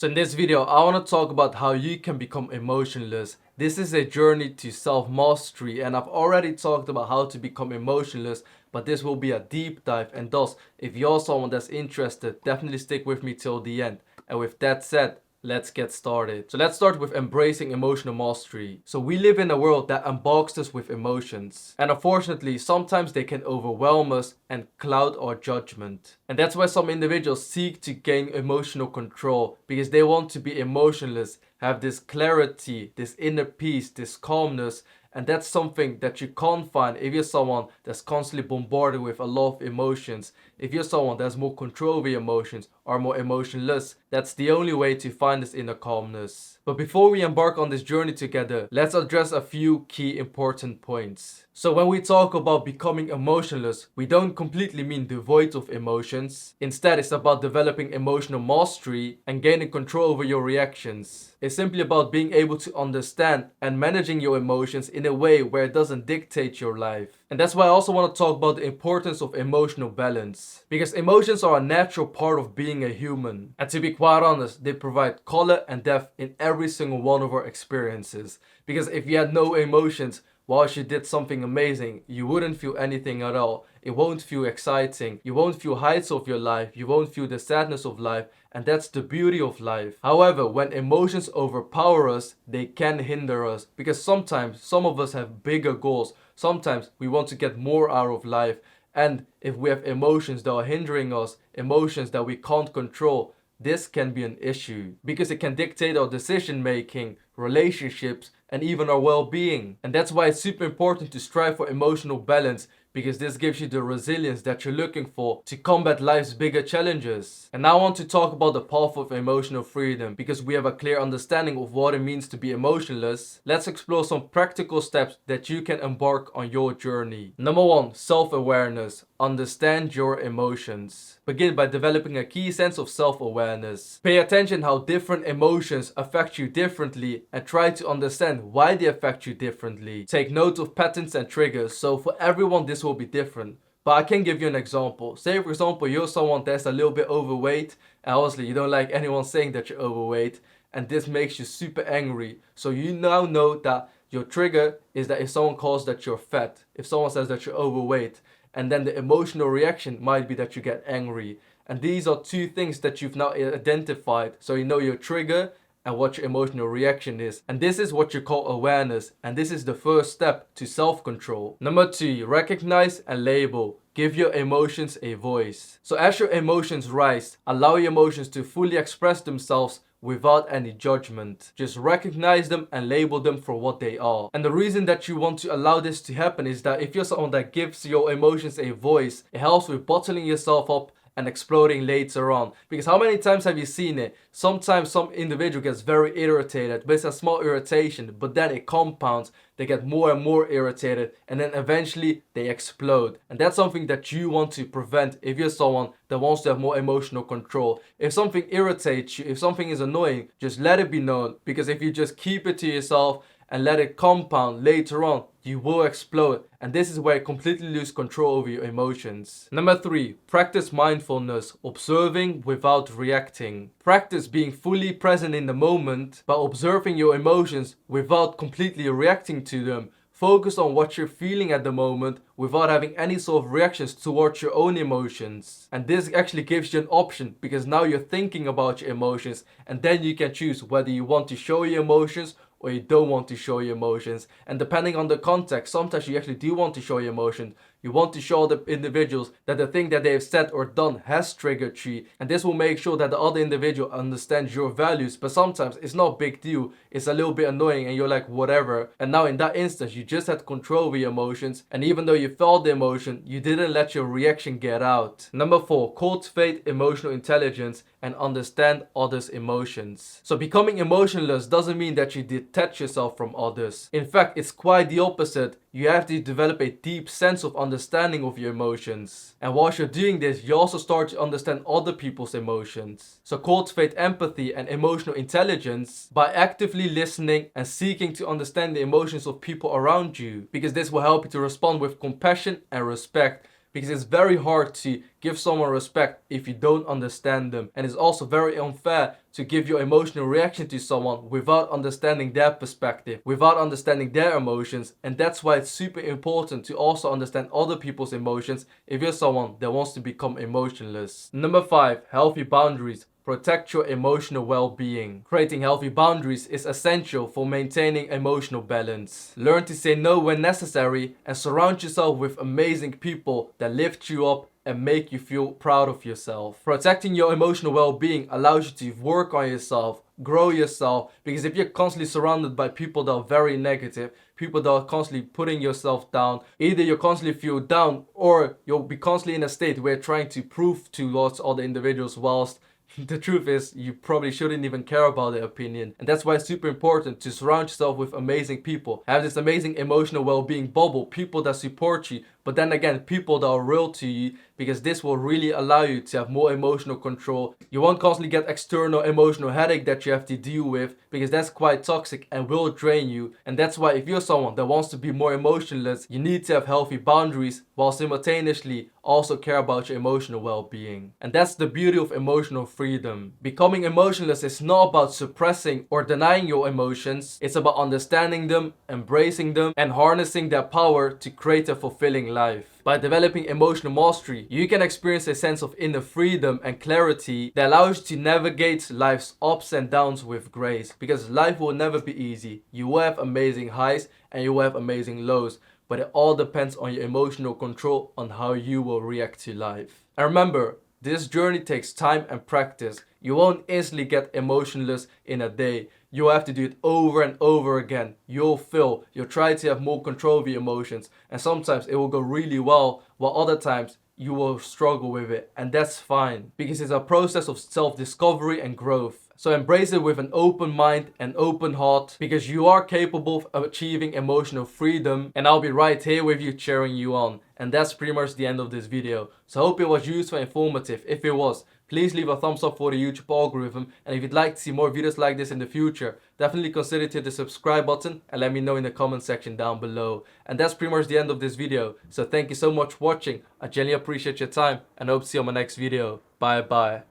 So in this video, I want to talk about how you can become emotionless. This is a journey to self-mastery, and I've already talked about how to become emotionless, but this will be a deep dive, and thus, if you're someone that's interested, definitely stick with me till the end. And with that said, let's get started. So let's start with embracing emotional mastery. So we live in a world that embarks us with emotions. And unfortunately, sometimes they can overwhelm us and cloud our judgment. And that's why some individuals seek to gain emotional control, because they want to be emotionless, have this clarity, this inner peace, this calmness. And that's something that you can't find if you're someone that's constantly bombarded with a lot of emotions. If you're someone that has more control over your emotions or more emotionless, that's the only way to find this inner calmness. But before we embark on this journey together, let's address a few key important points. So when we talk about becoming emotionless, we don't completely mean devoid of emotions. Instead, it's about developing emotional mastery and gaining control over your reactions. It's simply about being able to understand and managing your emotions in a way where it doesn't dictate your life. And that's why I also want to talk about the importance of emotional balance. Because emotions are a natural part of being a human. And to be quite honest, they provide color and depth in every single one of our experiences. Because if you had no emotions, whilst you did something amazing, you wouldn't feel anything at all. It won't feel exciting. You won't feel heights of your life. You won't feel the sadness of life. And that's the beauty of life. However, when emotions overpower us, they can hinder us. Because sometimes some of us have bigger goals. Sometimes we want to get more out of life. And if we have emotions that are hindering us, emotions that we can't control, this can be an issue because it can dictate our decision making, relationships, and even our well-being. And that's why it's super important to strive for emotional balance, because this gives you the resilience that you're looking for to combat life's bigger challenges. And now I want to talk about the path of emotional freedom, because we have a clear understanding of what it means to be emotionless. Let's explore some practical steps that you can embark on your journey. Number 1, self-awareness. Understand your emotions. Begin by developing a key sense of self-awareness. Pay attention how different emotions affect you differently and try to understand why they affect you differently. Take note of patterns and triggers, so for everyone this will be different. But I can give you an example. Say for example you're someone that's a little bit overweight, and obviously you don't like anyone saying that you're overweight, and this makes you super angry. So you now know that your trigger is that if someone calls that you're fat, if someone says that you're overweight, and then the emotional reaction might be that you get angry. And these are two things that you've now identified. So you know your trigger and what your emotional reaction is. And this is what you call awareness. And this is the first step to self-control. Number 2, recognize and label. Give your emotions a voice. So as your emotions rise, allow your emotions to fully express themselves without any judgment. Just recognize them and label them for what they are. And the reason that you want to allow this to happen is that if you're someone that gives your emotions a voice, it helps with bottling yourself up and exploding later on. Because how many times have you seen it? Sometimes some individual gets very irritated, but it's a small irritation, but then it compounds. They get more and more irritated, and then eventually they explode. And that's something that you want to prevent if you're someone that wants to have more emotional control. If something irritates you, if something is annoying, just let it be known. Because if you just keep it to yourself and let it compound later on, you will explode. And this is where you completely lose control over your emotions. Number 3, practice mindfulness, observing without reacting. Practice being fully present in the moment by observing your emotions without completely reacting to them. Focus on what you're feeling at the moment without having any sort of reactions towards your own emotions. And this actually gives you an option, because now you're thinking about your emotions, and then you can choose whether you want to show your emotions or you don't want to show your emotions. And depending on the context, sometimes you actually do want to show your emotions. You want to show the individuals that the thing that they've said or done has triggered you, and this will make sure that the other individual understands your values. But sometimes it's not a big deal, it's a little bit annoying, and you're like, whatever. And now in that instance, you just had control over your emotions, and even though you felt the emotion, you didn't let your reaction get out. Number 4, cultivate emotional intelligence and understand others' emotions. So becoming emotionless doesn't mean that you detach yourself from others. In fact, it's quite the opposite. You have to develop a deep sense of understanding of your emotions. And whilst you're doing this, you also start to understand other people's emotions. So cultivate empathy and emotional intelligence by actively listening and seeking to understand the emotions of people around you, because this will help you to respond with compassion and respect. because it's very hard to give someone respect if you don't understand them, and it's also very unfair to give your emotional reaction to someone without understanding their perspective, without understanding their emotions. And that's why it's super important to also understand other people's emotions if you're someone that wants to become emotionless. Number 5, healthy boundaries. Protect your emotional well-being. Creating healthy boundaries is essential for maintaining emotional balance. Learn to say no when necessary and surround yourself with amazing people that lift you up and make you feel proud of yourself. Protecting your emotional well-being allows you to work on yourself, grow yourself, because if you're constantly surrounded by people that are very negative, people that are constantly putting yourself down, either you constantly feel down or you'll be constantly in a state where you're trying to prove towards other individuals, whilst the truth is, you probably shouldn't even care about their opinion. And that's why it's super important to surround yourself with amazing people. Have this amazing emotional well-being bubble, people that support you, but then again, people that are real to you, because this will really allow you to have more emotional control. You won't constantly get external emotional headache that you have to deal with, because that's quite toxic and will drain you. And that's why if you're someone that wants to be more emotionless, you need to have healthy boundaries while simultaneously also care about your emotional well-being. And that's the beauty of emotional freedom. Becoming emotionless is not about suppressing or denying your emotions. It's about understanding them, embracing them, and harnessing their power to create a fulfilling life. By developing emotional mastery, you can experience a sense of inner freedom and clarity that allows you to navigate life's ups and downs with grace. Because life will never be easy. You will have amazing highs and you will have amazing lows. But it all depends on your emotional control on how you will react to life. And remember, this journey takes time and practice. You won't instantly get emotionless in a day. You'll have to do it over and over again. You'll fail. You'll try to have more control of your emotions. And sometimes it will go really well, while other times you will struggle with it. And that's fine, because it's a process of self-discovery and growth. So embrace it with an open mind and open heart, because you are capable of achieving emotional freedom, and I'll be right here with you, cheering you on. And that's pretty much the end of this video. So I hope it was useful and informative. If it was, please leave a thumbs up for the YouTube algorithm, and if you'd like to see more videos like this in the future, definitely consider to hit the subscribe button and let me know in the comment section down below. And that's pretty much the end of this video. So thank you so much for watching. I genuinely appreciate your time and hope to see you on my next video. Bye bye.